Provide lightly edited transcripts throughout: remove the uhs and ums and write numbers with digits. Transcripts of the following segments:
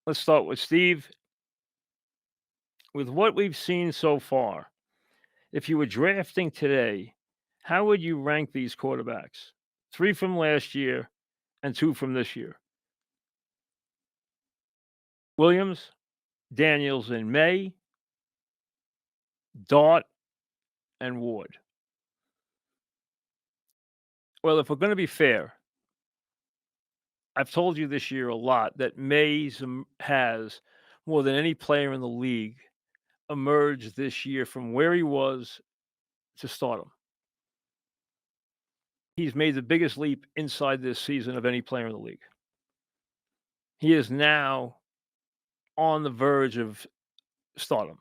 Let's start with Steve. With what we've seen so far, if you were drafting today, how would you rank these quarterbacks? 3 from last year and 2 from this year. Williams, Daniels and May, Dart, and Ward. Well, if we're going to be fair, I've told you this year a lot that Mays has, more than any player in the league, emerged this year from where he was to stardom. He's made the biggest leap inside this season of any player in the league. He is now on the verge of stardom.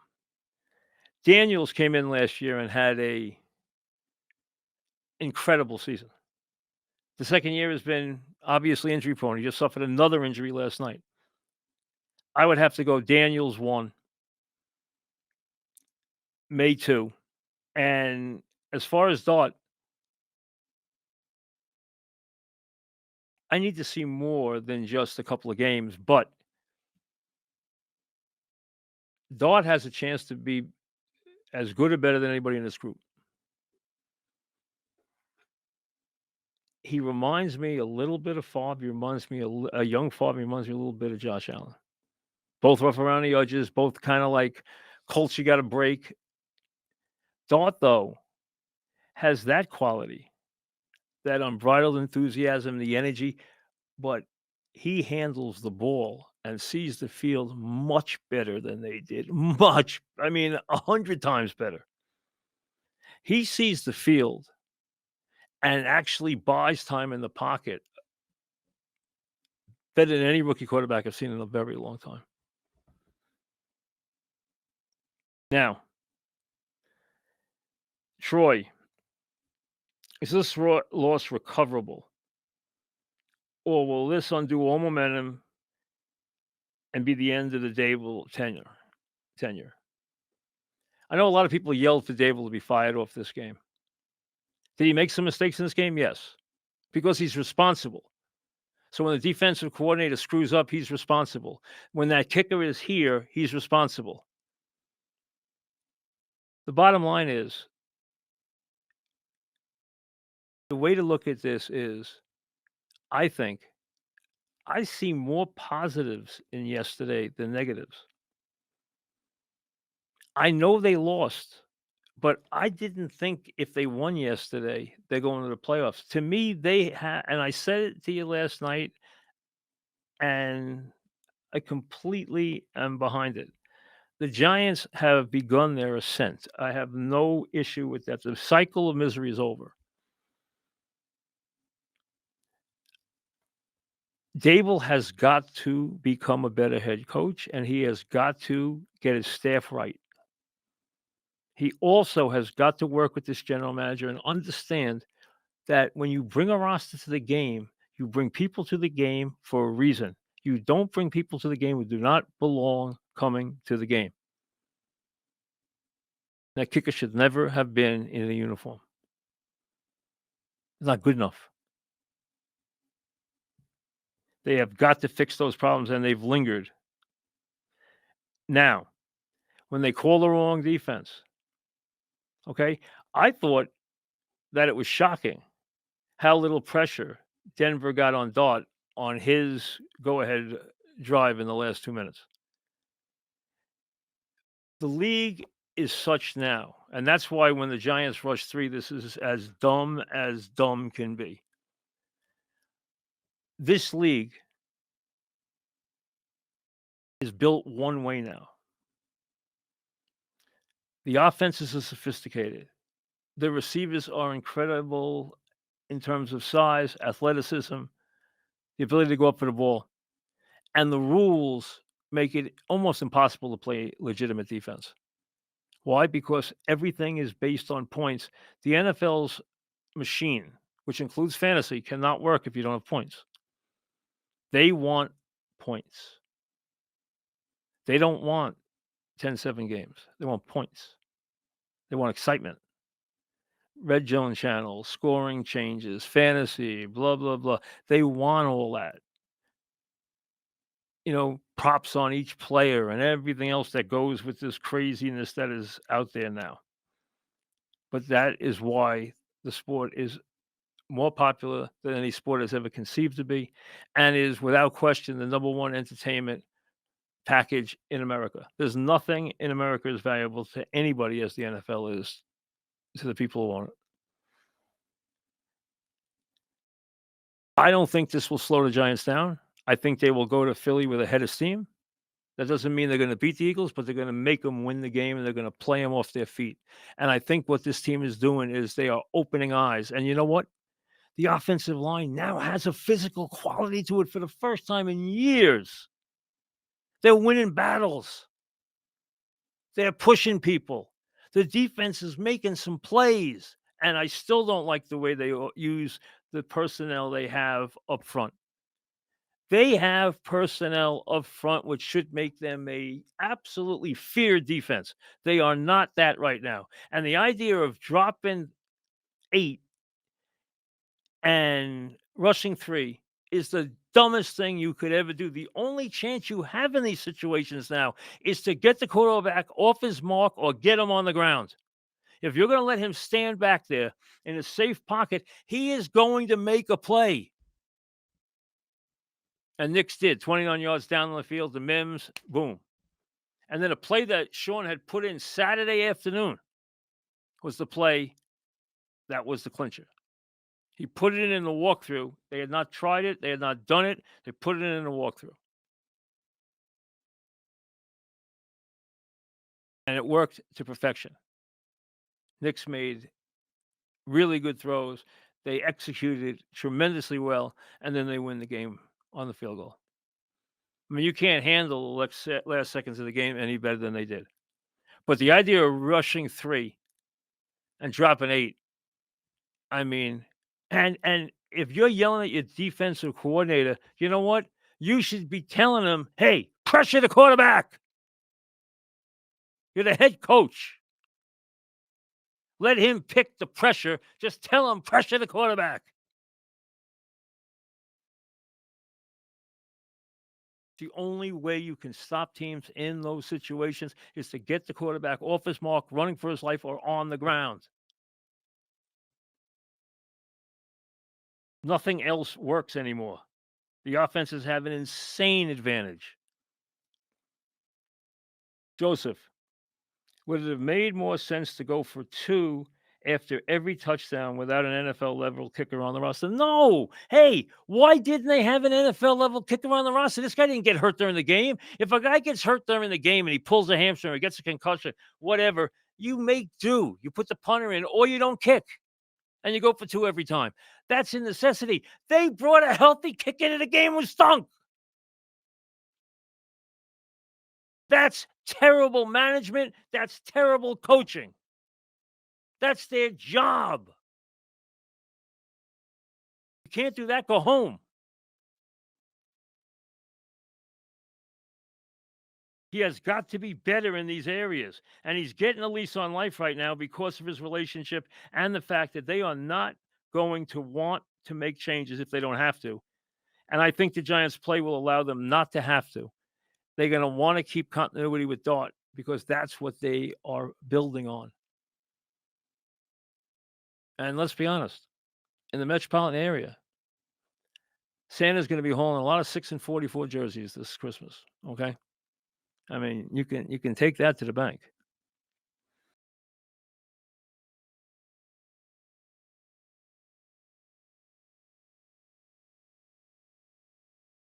Daniels came in last year and had a incredible season. The second year has been obviously injury prone. He just suffered another injury last night. I would have to go Daniels 1, May 2. And as far as Dart, I need to see more than just a couple of games, but Dart has a chance to be as good or better than anybody in this group. He reminds me a little bit of Favre. He reminds me a young Favre. He reminds me a little bit of Josh Allen. Both rough around the edges, both kind of like Colts you got to break. Dart, though, has that quality, that unbridled enthusiasm, the energy, but he handles the ball and sees the field much better than they did. Much. I mean, 100 times better. He sees the field and actually buys time in the pocket better than any rookie quarterback I've seen in a very long time. Now, Troy, is this loss recoverable? Or will this undo all momentum and be the end of the Daboll tenure? I know a lot of people yelled for Daboll to be fired off this game. Did he make some mistakes in this game? Yes, because he's responsible. So when the defensive coordinator screws up, he's responsible. When that kicker is here, he's responsible. The bottom line is, the way to look at this is, I think, I see more positives in yesterday than negatives. I know they lost, but I didn't think if they won yesterday, they're going to the playoffs. To me, they had, and I said it to you last night, and I completely am behind it. The Giants have begun their ascent. I have no issue with that. The cycle of misery is over. Daboll has got to become a better head coach, and he has got to get his staff right. He also has got to work with this general manager and understand that when you bring a roster to the game, you bring people to the game for a reason. You don't bring people to the game who do not belong coming to the game. That kicker should never have been in a uniform. It's not good enough. They have got to fix those problems, and they've lingered. Now, when they call the wrong defense, okay, I thought that it was shocking how little pressure Denver got on Dart on his go-ahead drive in the last 2 minutes. The league is such now, and that's why when the Giants rush 3, this is as dumb can be. This league is built one way now. The offenses are sophisticated. The receivers are incredible in terms of size, athleticism, the ability to go up for the ball. And the rules make it almost impossible to play legitimate defense. Why? Because everything is based on points. The NFL's machine, which includes fantasy, cannot work if you don't have points. They want points. They don't want 10-7 games. They want points. They want excitement. Red zone channel, scoring changes, fantasy, blah, blah, blah. They want all that. props on each player and everything else that goes with this craziness that is out there now. But that is why the sport is more popular than any sport has ever conceived to be, and is without question the number one entertainment package in America. There's nothing in America as valuable to anybody as the NFL is to the people who own it. I don't think this will slow the Giants down. I think they will go to Philly with a head of steam. That doesn't mean they're going to beat the Eagles, but they're going to make them win the game and they're going to play them off their feet. And I think what this team is doing is they are opening eyes. And you know what? The offensive line now has a physical quality to it for the first time in years. They're winning battles. They're pushing people. The defense is making some plays. And I still don't like the way they use the personnel they have up front. They have personnel up front which should make them a absolutely feared defense. They are not that right now. And the idea of dropping 8 and rushing 3 is the dumbest thing you could ever do. The only chance you have in these situations now is to get the quarterback off his mark or get him on the ground. If you're going to let him stand back there in a safe pocket, he is going to make a play. And Knicks did 29 yards down the field, the Mims, boom. And then a play that Sean had put in Saturday afternoon was the play that was the clincher. He put it in the walkthrough. They had not tried it. They had not done it. They put it in the walkthrough. And it worked to perfection. Knicks made really good throws. They executed tremendously well, and then they win the game on the field goal. I mean, you can't handle the last seconds of the game any better than they did. But the idea of rushing 3 and dropping 8, I mean, and if you're yelling at your defensive coordinator, you know what? You should be telling him, "Hey, pressure the quarterback." You're the head coach. Let him pick the pressure. Just tell him, pressure the quarterback. The only way you can stop teams in those situations is to get the quarterback off his mark, running for his life, or on the ground. Nothing else works anymore. The offenses have an insane advantage. Joseph, would it have made more sense to go for 2 after every touchdown without an NFL level kicker on the roster? No. Hey, why didn't they have an NFL level kicker on the roster? This guy didn't get hurt during the game. If a guy gets hurt during the game and he pulls a hamstring or gets a concussion, whatever, you make do. You put the punter in or you don't kick. And you go for 2 every time. That's a necessity. They brought a healthy kick into the game who stunk. That's terrible management. That's terrible coaching. That's their job. You can't do that, go home. He has got to be better in these areas. And he's getting a lease on life right now because of his relationship and the fact that they are not going to want to make changes if they don't have to. And I think the Giants' play will allow them not to have to. They're going to want to keep continuity with Dart because that's what they are building on. And let's be honest, in the metropolitan area, Santa's going to be hauling a lot of 6 and 44 jerseys this Christmas. Okay, I mean you can take that to the bank.